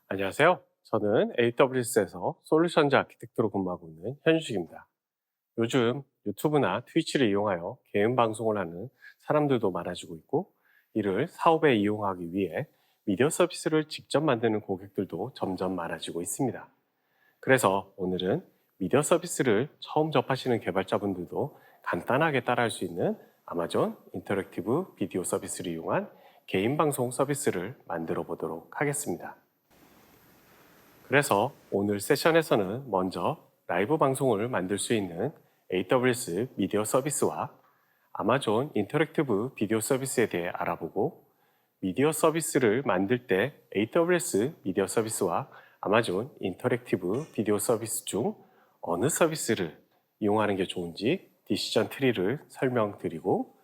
안녕하세요. 저는 AWS에서 솔루션즈 아키텍트로 근무하고 있는 현주식입니다. 요즘 유튜브나 트위치를 이용하여 개인 방송을 하는 사람들도 많아지고 있고, 이를 사업에 이용하기 위해 미디어 서비스를 직접 만드는 고객들도 점점 많아지고 있습니다. 그래서 오늘은 미디어 서비스를 처음 접하시는 개발자분들도 간단하게 따라할 수 있는 아마존 인터랙티브 비디오 서비스를 이용한 개인 방송 서비스를 만들어 보도록 하겠습니다. 그래서 오늘 세션에서는 먼저 라이브 방송을 만들 수 있는 AWS 미디어 서비스와 아마존 인터랙티브 비디오 서비스에 대해 알아보고, 미디어 서비스를 만들 때 AWS 미디어 서비스와 아마존 인터랙티브 비디오 서비스 중 어느 서비스를 이용하는 게 좋은지 디시전 트리를 설명드리고,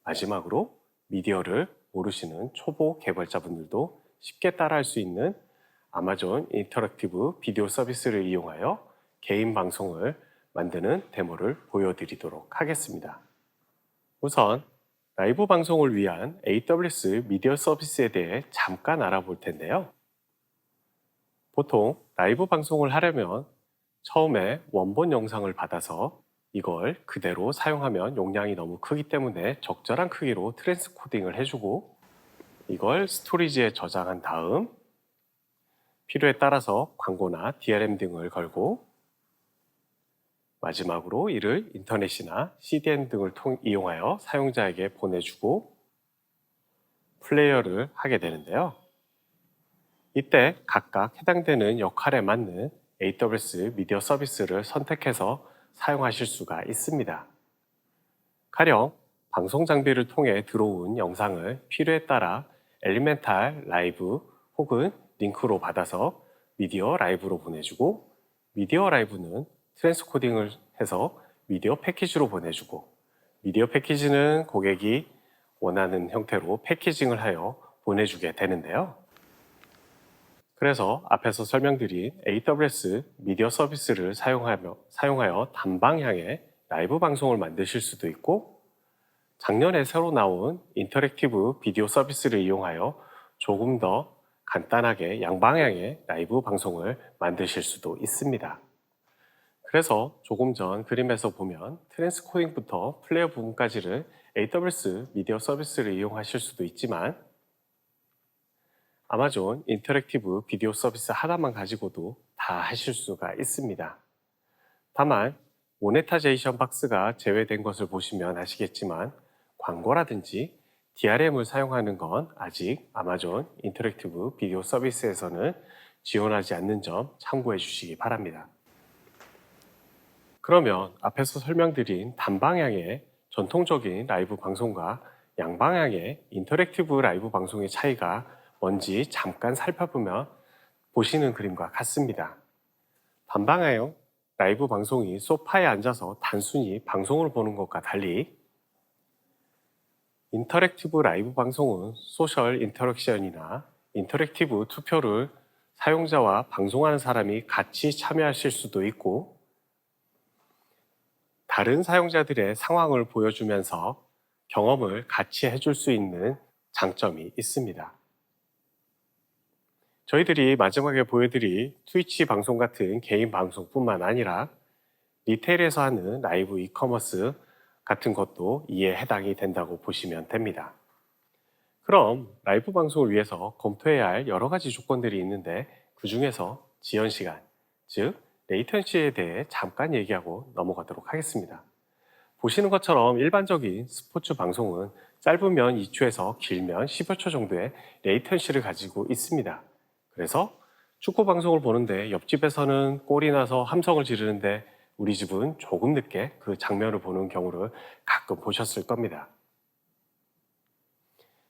마지막으로 미디어를 모르시는 초보 개발자분들도 쉽게 따라할 수 있는 아마존 인터랙티브 비디오 서비스를 이용하여 개인 방송을 만드는 데모를 보여드리도록 하겠습니다. 우선 라이브 방송을 위한 AWS 미디어 서비스에 대해 잠깐 알아볼 텐데요. 보통 라이브 방송을 하려면 처음에 원본 영상을 받아서 이걸 그대로 사용하면 용량이 너무 크기 때문에 적절한 크기로 트랜스코딩을 해주고, 이걸 스토리지에 저장한 다음 필요에 따라서 광고나 DRM 등을 걸고, 마지막으로 이를 인터넷이나 CDN 등을 이용하여 사용자에게 보내주고 플레이어를 하게 되는데요. 이때 각각 해당되는 역할에 맞는 AWS 미디어 서비스를 선택해서 사용하실 수가 있습니다. 가령 방송 장비를 통해 들어온 영상을 필요에 따라 엘리멘탈 라이브 혹은 링크로 받아서 미디어 라이브로 보내주고, 미디어 라이브는 트랜스코딩을 해서 미디어 패키지로 보내주고, 미디어 패키지는 고객이 원하는 형태로 패키징을 하여 보내주게 되는데요. 그래서 앞에서 설명드린 AWS 미디어 서비스를 사용하여 단방향의 라이브 방송을 만드실 수도 있고, 작년에 새로 나온 인터랙티브 비디오 서비스를 이용하여 조금 더 간단하게 양방향의 라이브 방송을 만드실 수도 있습니다. 그래서 조금 전 그림에서 보면 트랜스코딩부터 플레이어 부분까지를 AWS 미디어 서비스를 이용하실 수도 있지만, 아마존 인터랙티브 비디오 서비스 하나만 가지고도 다 하실 수가 있습니다. 다만 모네타제이션 박스가 제외된 것을 보시면 아시겠지만, 광고라든지 DRM을 사용하는 건 아직 아마존 인터랙티브 비디오 서비스에서는 지원하지 않는 점 참고해 주시기 바랍니다. 그러면 앞에서 설명드린 단방향의 전통적인 라이브 방송과 양방향의 인터랙티브 라이브 방송의 차이가 뭔지 잠깐 살펴보면 보시는 그림과 같습니다. 단방향 라이브 방송이 소파에 앉아서 단순히 방송을 보는 것과 달리, 인터랙티브 라이브 방송은 소셜 인터랙션이나 인터랙티브 투표를 사용자와 방송하는 사람이 같이 참여하실 수도 있고, 다른 사용자들의 상황을 보여주면서 경험을 같이 해줄 수 있는 장점이 있습니다. 저희들이 마지막에 보여드릴 트위치 방송 같은 개인 방송뿐만 아니라 리테일에서 하는 라이브 이커머스 같은 것도 이에 해당이 된다고 보시면 됩니다. 그럼 라이브 방송을 위해서 검토해야 할 여러 가지 조건들이 있는데, 그 중에서 지연 시간, 즉 레이턴시에 대해 잠깐 얘기하고 넘어가도록 하겠습니다. 보시는 것처럼 일반적인 스포츠 방송은 짧으면 2초에서 길면 10여 초 정도의 레이턴시를 가지고 있습니다. 그래서 축구 방송을 보는데 옆집에서는 골이 나서 함성을 지르는데 우리 집은 조금 늦게 그 장면을 보는 경우를 가끔 보셨을 겁니다.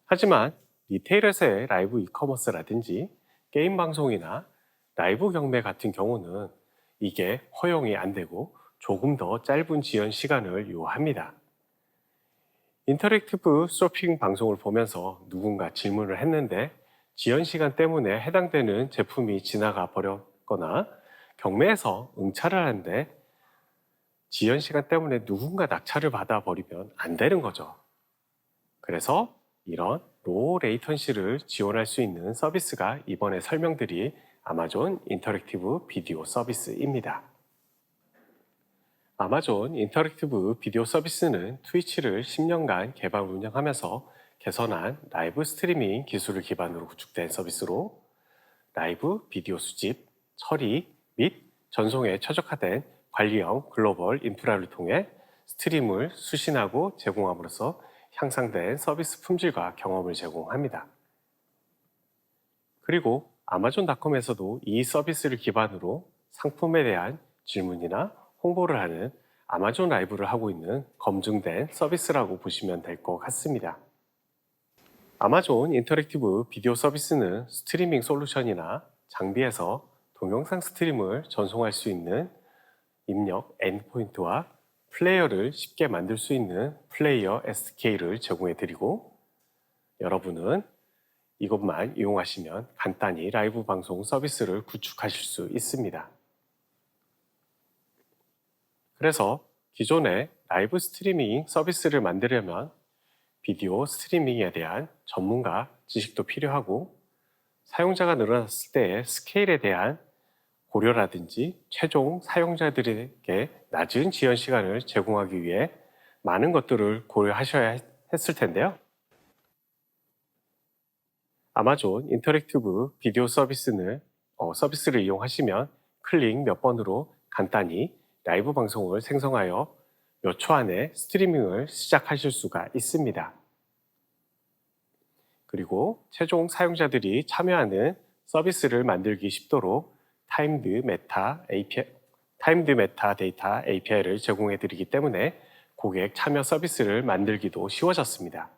하지만 리테일에서의 라이브 이커머스라든지 게임 방송이나 라이브 경매 같은 경우는 이게 허용이 안 되고 조금 더 짧은 지연 시간을 요합니다. 인터랙티브 쇼핑 방송을 보면서 누군가 질문을 했는데 지연 시간 때문에 해당되는 제품이 지나가 버렸거나, 경매에서 응찰을 하는데 지연 시간 때문에 누군가 낙찰을 받아버리면 안 되는 거죠. 그래서 이런 로우 레이턴시를 지원할 수 있는 서비스가 이번에 설명드릴 아마존 인터랙티브 비디오 서비스입니다. 아마존 인터랙티브 비디오 서비스는 트위치를 10년간 개발 운영하면서 개선한 라이브 스트리밍 기술을 기반으로 구축된 서비스로 라이브 비디오 수집, 처리 및 전송에 최적화된 관리형 글로벌 인프라를 통해 스트림을 수신하고 제공함으로써 향상된 서비스 품질과 경험을 제공합니다. 그리고 아마존닷컴에서도 이 서비스를 기반으로 상품에 대한 질문이나 홍보를 하는 아마존 라이브를 하고 있는 검증된 서비스라고 보시면 될 것 같습니다. 아마존 인터랙티브 비디오 서비스는 스트리밍 솔루션이나 장비에서 동영상 스트림을 전송할 수 있는 입력 엔드포인트와 플레이어를 쉽게 만들 수 있는 플레이어 SDK를 제공해 드리고, 여러분은 이것만 이용하시면 간단히 라이브 방송 서비스를 구축하실 수 있습니다. 그래서 기존의 라이브 스트리밍 서비스를 만들려면 비디오 스트리밍에 대한 전문가 지식도 필요하고, 사용자가 늘어났을 때의 스케일에 대한 고려라든지 최종 사용자들에게 낮은 지연 시간을 제공하기 위해 많은 것들을 고려하셔야 했을 텐데요. 아마존 인터랙티브 비디오 서비스를 이용하시면 클릭 몇 번으로 간단히 라이브 방송을 생성하여 몇 초 안에 스트리밍을 시작하실 수가 있습니다. 그리고 최종 사용자들이 참여하는 서비스를 만들기 쉽도록 타임드 메타 데이터 API를 제공해 드리기 때문에 고객 참여 서비스를 만들기도 쉬워졌습니다.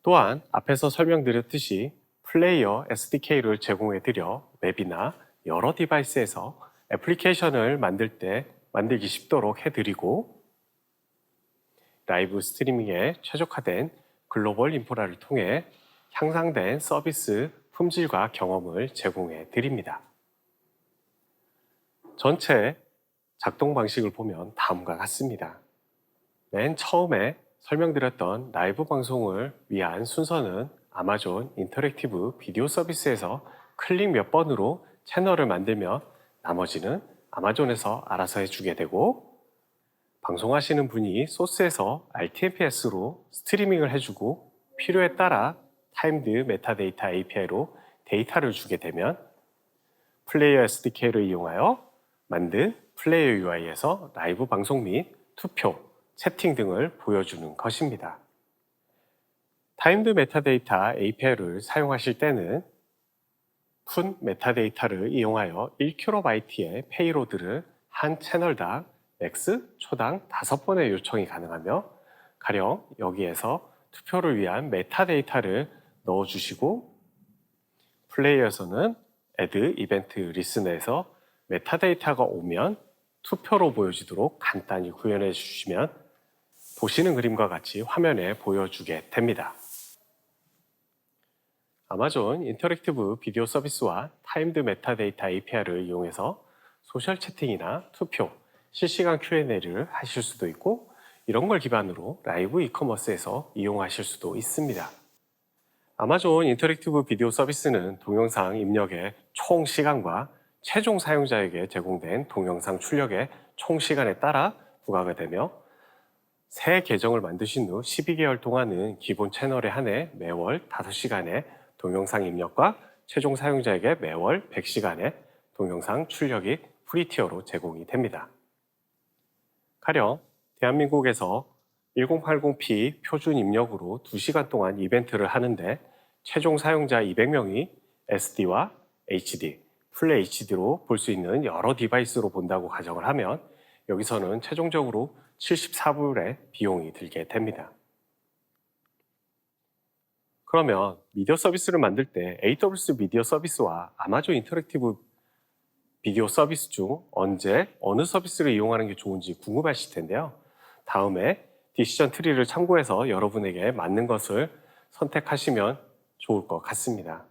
또한 앞에서 설명드렸듯이 플레이어 SDK를 제공해 드려 웹이나 여러 디바이스에서 애플리케이션을 만들기 쉽도록 해드리고, 라이브 스트리밍에 최적화된 글로벌 인프라를 통해 향상된 서비스 품질과 경험을 제공해 드립니다. 전체 작동 방식을 보면 다음과 같습니다. 맨 처음에 설명드렸던 라이브 방송을 위한 순서는 아마존 인터랙티브 비디오 서비스에서 클릭 몇 번으로 채널을 만들면 나머지는 아마존에서 알아서 해주게 되고, 방송하시는 분이 소스에서 RTMPS로 스트리밍을 해주고 필요에 따라 타임드 메타데이터 API로 데이터를 주게 되면 플레이어 SDK를 이용하여 만든 플레이어 UI에서 라이브 방송 및 투표, 채팅 등을 보여주는 것입니다. 타임드 메타데이터 API를 사용하실 때는 푼 메타데이터를 이용하여 1kb의 페이로드를 한 채널당 맥스 초당 5번의 요청이 가능하며, 가령 여기에서 투표를 위한 메타데이터를 넣어주시고, 플레이어에서는 add 이벤트 리스너에서 메타데이터가 오면 투표로 보여지도록 간단히 구현해 주시면 보시는 그림과 같이 화면에 보여주게 됩니다. 아마존 인터랙티브 비디오 서비스와 타임드 메타데이터 API를 이용해서 소셜 채팅이나 투표, 실시간 Q&A를 하실 수도 있고, 이런 걸 기반으로 라이브 이커머스에서 이용하실 수도 있습니다. 아마존 인터랙티브 비디오 서비스는 동영상 입력의 총 시간과 최종 사용자에게 제공된 동영상 출력의 총 시간에 따라 부과가 되며, 새 계정을 만드신 후 12개월 동안은 기본 채널에 한해 매월 5시간의 동영상 입력과 최종 사용자에게 매월 100시간의 동영상 출력이 프리티어로 제공이 됩니다. 가령 대한민국에서 1080p 표준 입력으로 2시간 동안 이벤트를 하는데 최종 사용자 200명이 SD와 HD, 풀 HD로 볼 수 있는 여러 디바이스로 본다고 가정을 하면 여기서는 최종적으로 74불의 비용이 들게 됩니다. 그러면 미디어 서비스를 만들 때 AWS 미디어 서비스와 아마존 인터랙티브 비디오 서비스 중 언제 어느 서비스를 이용하는 게 좋은지 궁금하실 텐데요. 다음에 디시전 트리를 참고해서 여러분에게 맞는 것을 선택하시면 좋을 것 같습니다.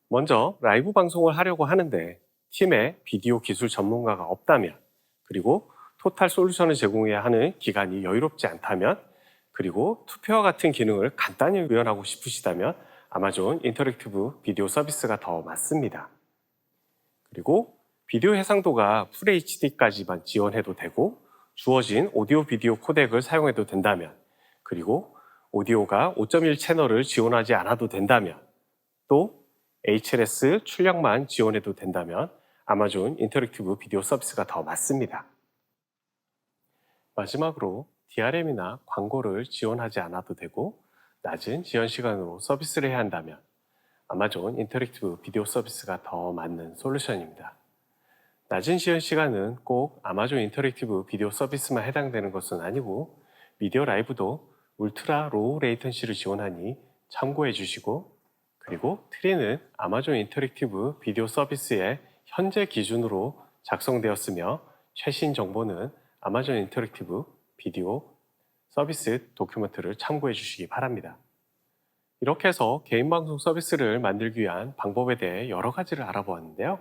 먼저 라이브 방송을 하려고 하는데 팀에 비디오 기술 전문가가 없다면, 그리고 토탈 솔루션을 제공해야 하는 기간이 여유롭지 않다면, 그리고 투표와 같은 기능을 간단히 구현하고 싶으시다면 아마존 인터랙티브 비디오 서비스가 더 맞습니다. 그리고 비디오 해상도가 FHD까지만 지원해도 되고, 주어진 오디오 비디오 코덱을 사용해도 된다면, 그리고 오디오가 5.1 채널을 지원하지 않아도 된다면, 또 HLS 출력만 지원해도 된다면 아마존 인터랙티브 비디오 서비스가 더 맞습니다. 마지막으로 DRM이나 광고를 지원하지 않아도 되고 낮은 지연 시간으로 서비스를 해야 한다면 아마존 인터랙티브 비디오 서비스가 더 맞는 솔루션입니다. 낮은 지연 시간은 꼭 아마존 인터랙티브 비디오 서비스만 해당되는 것은 아니고, 미디어 라이브도 울트라 로우 레이턴시를 지원하니 참고해 주시고, 그리고 트리는 아마존 인터랙티브 비디오 서비스의 현재 기준으로 작성되었으며 최신 정보는 아마존 인터랙티브 비디오 서비스 도큐멘트를 참고해 주시기 바랍니다. 이렇게 해서 개인 방송 서비스를 만들기 위한 방법에 대해 여러 가지를 알아보았는데요.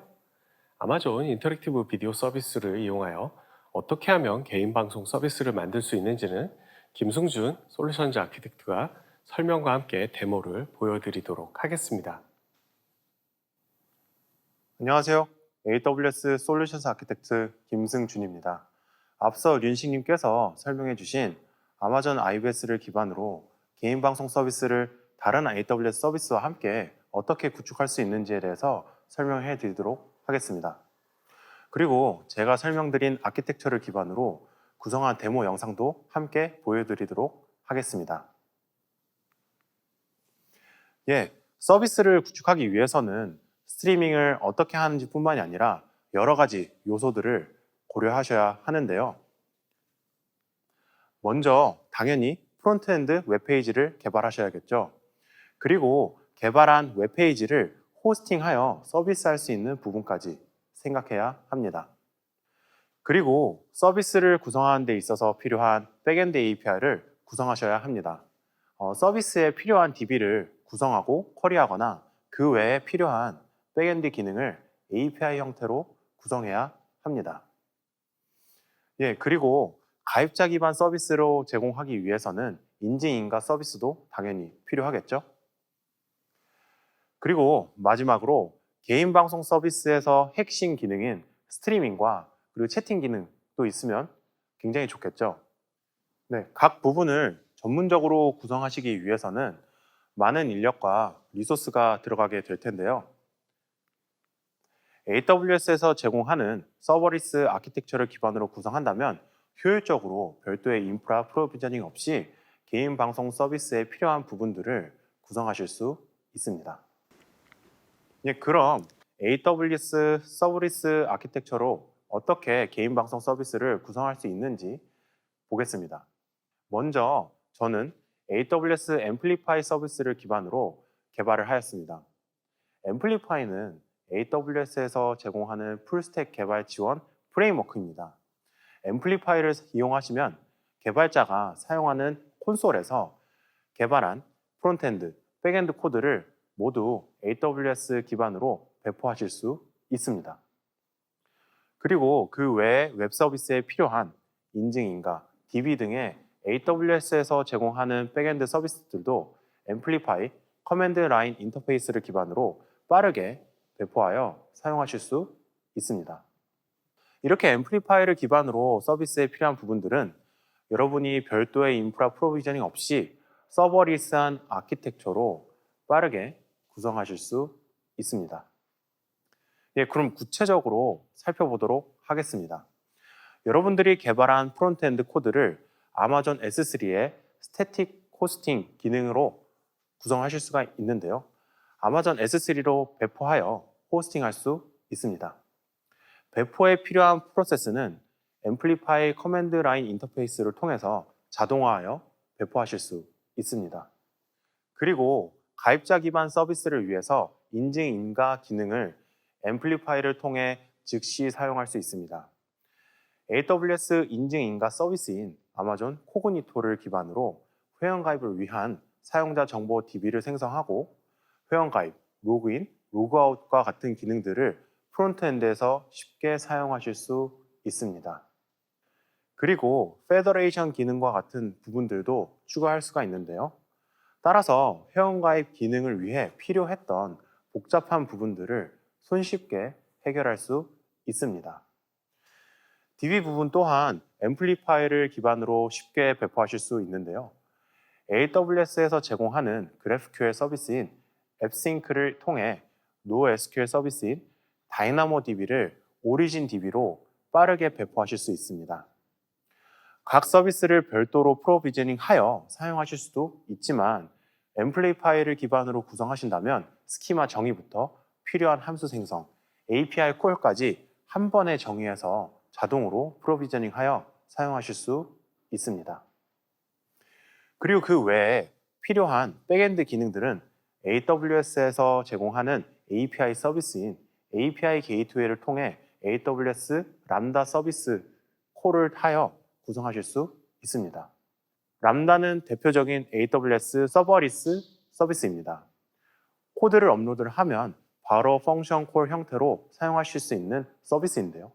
아마존 인터랙티브 비디오 서비스를 이용하여 어떻게 하면 개인 방송 서비스를 만들 수 있는지는 김승준 솔루션즈 아키텍트가 설명과 함께 데모를 보여드리도록 하겠습니다. 안녕하세요. AWS 솔루션스 아키텍트 김승준입니다. 앞서 륜식님께서 설명해 주신 아마존 IBS를 기반으로 개인 방송 서비스를 다른 AWS 서비스와 함께 어떻게 구축할 수 있는지에 대해서 설명해 드리도록 하겠습니다. 그리고 제가 설명드린 아키텍처를 기반으로 구성한 데모 영상도 함께 보여드리도록 하겠습니다. 서비스를 구축하기 위해서는 스트리밍을 어떻게 하는지 뿐만이 아니라 여러 가지 요소들을 고려하셔야 하는데요. 먼저 당연히 프론트엔드 웹페이지를 개발하셔야겠죠. 그리고 개발한 웹페이지를 호스팅하여 서비스할 수 있는 부분까지 생각해야 합니다. 그리고 서비스를 구성하는 데 있어서 필요한 백엔드 API를 구성하셔야 합니다. 서비스에 필요한 DB를 구성하고 쿼리하거나 그 외에 필요한 백엔드 기능을 API 형태로 구성해야 합니다. 그리고 가입자 기반 서비스로 제공하기 위해서는 인증인가 서비스도 당연히 필요하겠죠. 그리고 마지막으로 개인 방송 서비스에서 핵심 기능인 스트리밍과 그리고 채팅 기능도 있으면 굉장히 좋겠죠. 각 부분을 전문적으로 구성하시기 위해서는 많은 인력과 리소스가 들어가게 될 텐데요. AWS에서 제공하는 서버리스 아키텍처를 기반으로 구성한다면 효율적으로 별도의 인프라 프로비저닝 없이 개인 방송 서비스에 필요한 부분들을 구성하실 수 있습니다. 그럼 AWS 서버리스 아키텍처로 어떻게 개인 방송 서비스를 구성할 수 있는지 보겠습니다. 먼저 저는 AWS 앰플리파이 서비스를 기반으로 개발을 하였습니다. 앰플리파이는 AWS에서 제공하는 풀스택 개발 지원 프레임워크입니다. 앰플리파이를 이용하시면 개발자가 사용하는 콘솔에서 개발한 프론트엔드, 백엔드 코드를 모두 AWS 기반으로 배포하실 수 있습니다. 그리고 그 외에 웹 서비스에 필요한 인증인가, DB 등의 AWS에서 제공하는 백엔드 서비스들도 앰플리파이 커맨드 라인 인터페이스를 기반으로 빠르게 배포하여 사용하실 수 있습니다. 이렇게 앰플리파이를 기반으로 서비스에 필요한 부분들은 여러분이 별도의 인프라 프로비저닝 없이 서버리스한 아키텍처로 빠르게 구성하실 수 있습니다. 그럼 구체적으로 살펴보도록 하겠습니다. 여러분들이 개발한 프론트엔드 코드를 아마존 S3의 스태틱 호스팅 기능으로 구성하실 수가 있는데요. 아마존 S3로 배포하여 호스팅할 수 있습니다. 배포에 필요한 프로세스는 앰플리파이 커맨드 라인 인터페이스를 통해서 자동화하여 배포하실 수 있습니다. 그리고 가입자 기반 서비스를 위해서 인증 인가 기능을 앰플리파이를 통해 즉시 사용할 수 있습니다. AWS 인증 인가 서비스인 아마존 코그니토를 기반으로 회원가입을 위한 사용자 정보 DB를 생성하고 회원가입, 로그인, 로그아웃과 같은 기능들을 프론트엔드에서 쉽게 사용하실 수 있습니다. 그리고 페더레이션 기능과 같은 부분들도 추가할 수가 있는데요. 따라서 회원가입 기능을 위해 필요했던 복잡한 부분들을 손쉽게 해결할 수 있습니다. DB 부분 또한 앰플리파이를 기반으로 쉽게 배포하실 수 있는데요. AWS에서 제공하는 GraphQL 서비스인 앱싱크를 통해 NoSQL 서비스인 DynamoDB를 OriginDB로 빠르게 배포하실 수 있습니다. 각 서비스를 별도로 프로비저닝하여 사용하실 수도 있지만 앰플리파이를 기반으로 구성하신다면 스키마 정의부터 필요한 함수 생성, API 콜까지 한 번에 정의해서 자동으로 프로비저닝하여 사용하실 수 있습니다. 그리고 그 외에 필요한 백엔드 기능들은 AWS에서 제공하는 API 서비스인 API 게이트웨이를 통해 AWS 람다 서비스 콜을 하여 구성하실 수 있습니다. 람다는 대표적인 AWS 서버리스 서비스입니다. 코드를 업로드를 하면 바로 펑션 콜 형태로 사용하실 수 있는 서비스인데요.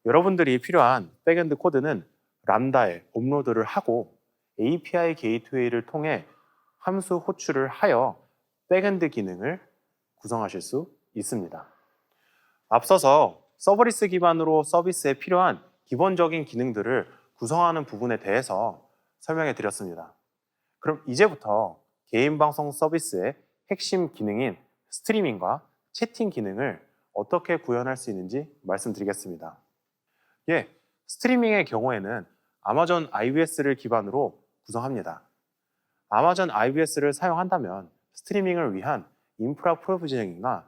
여러분들이 필요한 백엔드 코드는 람다에 업로드를 하고 API 게이트웨이를 통해 함수 호출을 하여 백엔드 기능을 구성하실 수 있습니다. 앞서서 서버리스 기반으로 서비스에 필요한 기본적인 기능들을 구성하는 부분에 대해서 설명해 드렸습니다. 그럼 이제부터 개인 방송 서비스의 핵심 기능인 스트리밍과 채팅 기능을 어떻게 구현할 수 있는지 말씀드리겠습니다. 스트리밍의 경우에는 아마존 IBS를 기반으로 구성합니다. 아마존 IBS를 사용한다면 스트리밍을 위한 인프라 프로비저닝이나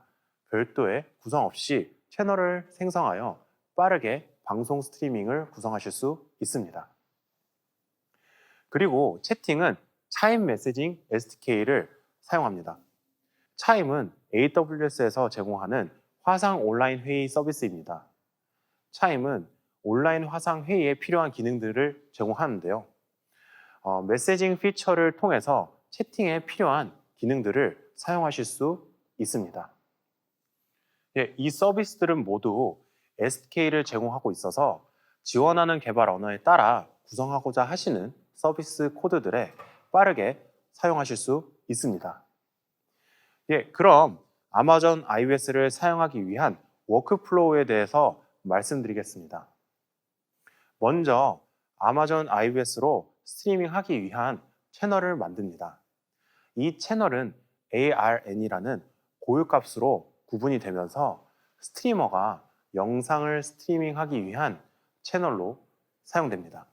별도의 구성 없이 채널을 생성하여 빠르게 방송 스트리밍을 구성하실 수 있습니다. 그리고 채팅은 차임 메시징 SDK를 사용합니다. 차임은 AWS에서 제공하는 화상 온라인 회의 서비스입니다. 차임은 온라인 화상 회의에 필요한 기능들을 제공하는데요. 메시징 피처를 통해서 채팅에 필요한 기능들을 사용하실 수 있습니다. 이 서비스들은 모두 SDK를 제공하고 있어서 지원하는 개발 언어에 따라 구성하고자 하시는 서비스 코드들에 빠르게 사용하실 수 있습니다. 그럼 아마존 IBS를 사용하기 위한 워크플로우에 대해서 말씀드리겠습니다. 먼저 아마존 IBS로 스트리밍하기 위한 채널을 만듭니다. 이 채널은 ARN이라는 고유값으로 구분이 되면서 스트리머가 영상을 스트리밍하기 위한 채널로 사용됩니다.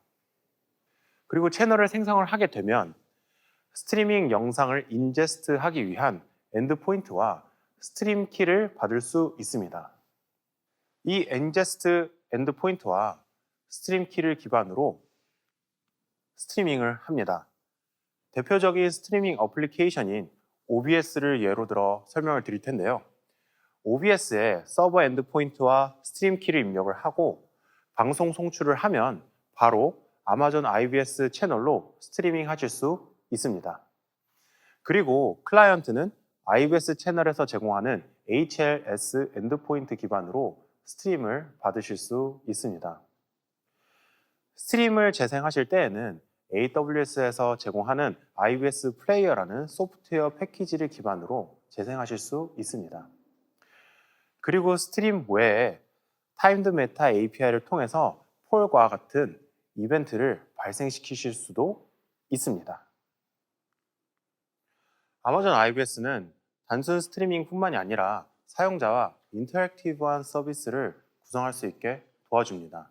그리고 채널을 생성을 하게 되면 스트리밍 영상을 인제스트하기 위한 엔드포인트와 스트림 키를 받을 수 있습니다. 이 인제스트 엔드포인트와 스트림 키를 기반으로 스트리밍을 합니다. 대표적인 스트리밍 어플리케이션인 OBS를 예로 들어 설명을 드릴 텐데요. OBS에 서버 엔드포인트와 스트림 키를 입력을 하고 방송 송출을 하면 바로 아마존 IBS 채널로 스트리밍 하실 수 있습니다. 그리고 클라이언트는 IBS 채널에서 제공하는 HLS 엔드포인트 기반으로 스트림을 받으실 수 있습니다. 스트림을 재생하실 때에는 AWS에서 제공하는 IBS 플레이어라는 소프트웨어 패키지를 기반으로 재생하실 수 있습니다. 그리고 스트림 외에 타임드 메타 API를 통해서 폴과 같은 이벤트를 발생시키실 수도 있습니다. 아마존 IBS는 단순 스트리밍뿐만이 아니라 사용자와 인터랙티브한 서비스를 구성할 수 있게 도와줍니다.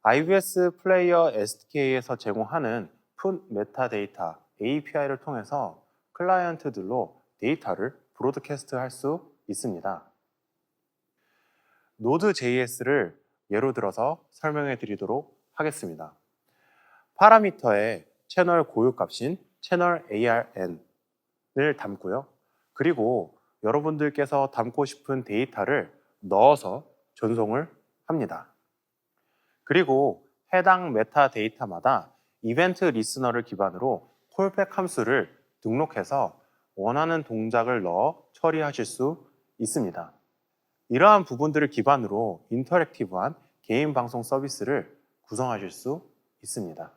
IBS 플레이어 SDK에서 제공하는 푼 메타데이터 API를 통해서 클라이언트들로 데이터를 브로드캐스트 할 수 있습니다. Node.js를 예로 들어서 설명해 드리도록 하겠습니다. 파라미터의 채널 고유값인 채널 ARN을 담고요. 그리고 여러분들께서 담고 싶은 데이터를 넣어서 전송을 합니다. 그리고 해당 메타데이터마다 이벤트 리스너를 기반으로 콜백 함수를 등록해서 원하는 동작을 넣어 처리하실 수 있습니다. 이러한 부분들을 기반으로 인터랙티브한 개인 방송 서비스를 구성하실 수 있습니다.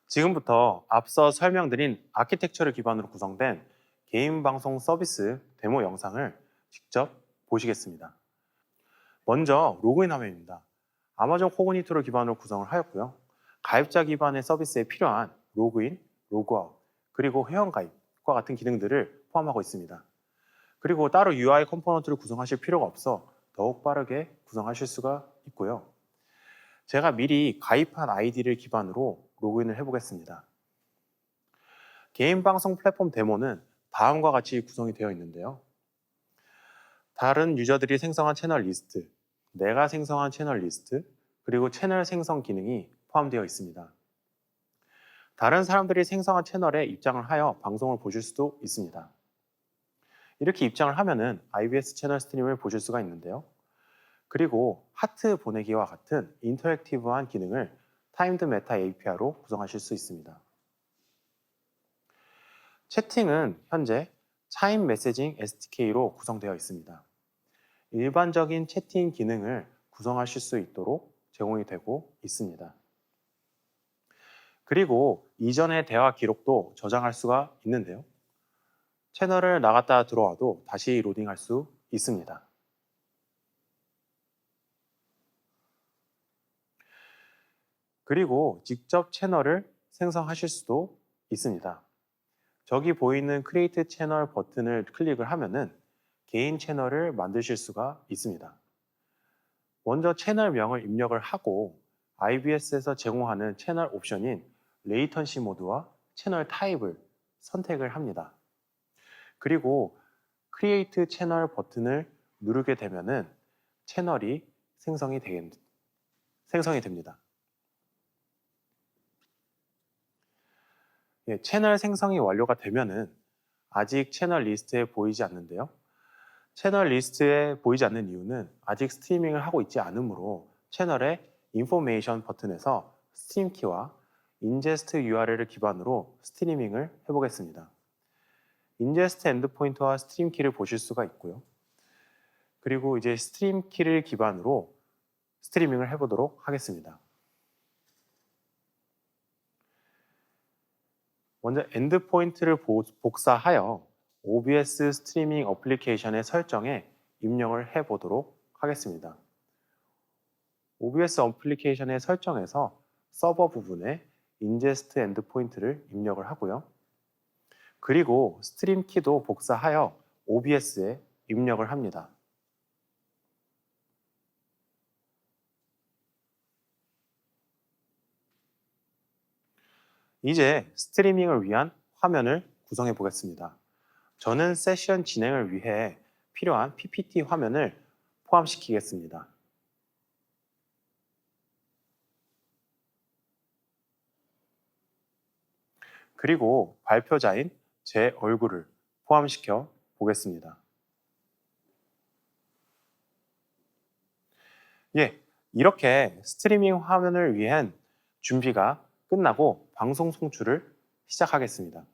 지금부터 앞서 설명드린 아키텍처를 기반으로 구성된 개인 방송 서비스 데모 영상을 직접 보시겠습니다. 먼저 로그인 화면입니다. 아마존 코그니토를 기반으로 구성을 하였고요. 가입자 기반의 서비스에 필요한 로그인, 로그아웃, 그리고 회원가입과 같은 기능들을 포함하고 있습니다. 그리고 따로 UI 컴포넌트를 구성하실 필요가 없어 더욱 빠르게 구성하실 수가 있고요. 제가 미리 가입한 아이디를 기반으로 로그인을 해보겠습니다. 개인 방송 플랫폼 데모는 다음과 같이 구성이 되어 있는데요. 다른 유저들이 생성한 채널 리스트, 내가 생성한 채널 리스트, 그리고 채널 생성 기능이 포함되어 있습니다. 다른 사람들이 생성한 채널에 입장을 하여 방송을 보실 수도 있습니다. 이렇게 입장을 하면은 IBS 채널 스트림을 보실 수가 있는데요. 그리고 하트 보내기와 같은 인터랙티브한 기능을 타임드 메타 API로 구성하실 수 있습니다. 채팅은 현재 차임 메시징 SDK로 구성되어 있습니다. 일반적인 채팅 기능을 구성하실 수 있도록 제공이 되고 있습니다. 그리고 이전의 대화 기록도 저장할 수가 있는데요. 채널을 나갔다 들어와도 다시 로딩할 수 있습니다. 그리고 직접 채널을 생성하실 수도 있습니다. 저기 보이는 크리에이트 채널 버튼을 클릭을 하면은 개인 채널을 만드실 수가 있습니다. 먼저 채널명을 입력을 하고 IBS에서 제공하는 채널 옵션인 레이턴시 모드와 채널 타입을 선택을 합니다. 그리고 크리에이트 채널 버튼을 누르게 되면은 채널이 생성이 됩니다. 예, 채널 생성이 완료가 되면은 아직 채널 리스트에 보이지 않는데요. 채널 리스트에 보이지 않는 이유는 아직 스트리밍을 하고 있지 않으므로 채널의 인포메이션 버튼에서 스트림 키와 인제스트 URL을 기반으로 스트리밍을 해보겠습니다. 인제스트 엔드포인트와 스트림 키를 보실 수가 있고요. 그리고 이제 스트림 키를 기반으로 스트리밍을 해보도록 하겠습니다. 먼저 엔드포인트를 복사하여 OBS 스트리밍 어플리케이션의 설정에 입력을 해보도록 하겠습니다. OBS 어플리케이션의 설정에서 서버 부분에 인제스트 엔드포인트를 입력을 하고요. 그리고 스트림 키도 복사하여 OBS에 입력을 합니다. 이제 스트리밍을 위한 화면을 구성해 보겠습니다. 저는 세션 진행을 위해 필요한 PPT 화면을 포함시키겠습니다. 그리고 발표자인 제 얼굴을 포함시켜 보겠습니다. 예, 이렇게 스트리밍 화면을 위한 준비가 끝나고 방송 송출을 시작하겠습니다.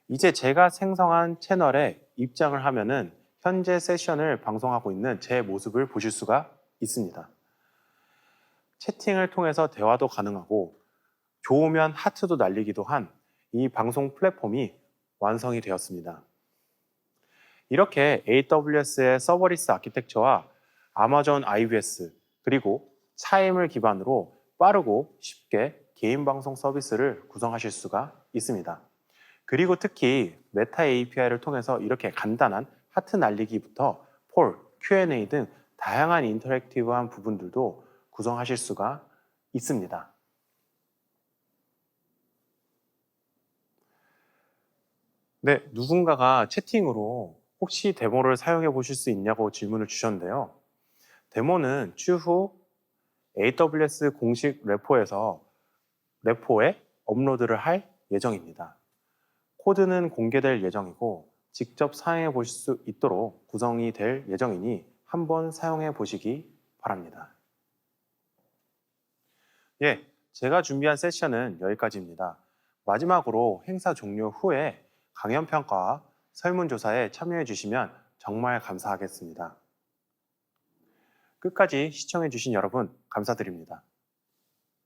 이제 제가 생성한 채널에 입장을 하면은 현재 세션을 방송하고 있는 제 모습을 보실 수가 있습니다. 채팅을 통해서 대화도 가능하고 좋으면 하트도 날리기도 한 이 방송 플랫폼이 완성이 되었습니다. 이렇게 AWS의 서버리스 아키텍처와 아마존 IBS 그리고 차임을 기반으로 빠르고 쉽게 개인 방송 서비스를 구성하실 수가 있습니다. 그리고 특히 메타 API를 통해서 이렇게 간단한 하트 날리기부터 폴, Q&A 등 다양한 인터랙티브한 부분들도 구성하실 수가 있습니다. 네, 누군가가 채팅으로 혹시 데모를 사용해 보실 수 있냐고 질문을 주셨는데요. 데모는 추후 AWS 공식 레포에 업로드를 할 예정입니다. 코드는 공개될 예정이고 직접 사용해 보실 수 있도록 구성이 될 예정이니 한번 사용해 보시기 바랍니다. 예, 제가 준비한 세션은 여기까지입니다. 마지막으로 행사 종료 후에 강연 평가와 설문조사에 참여해 주시면 정말 감사하겠습니다. 끝까지 시청해주신 여러분 감사드립니다.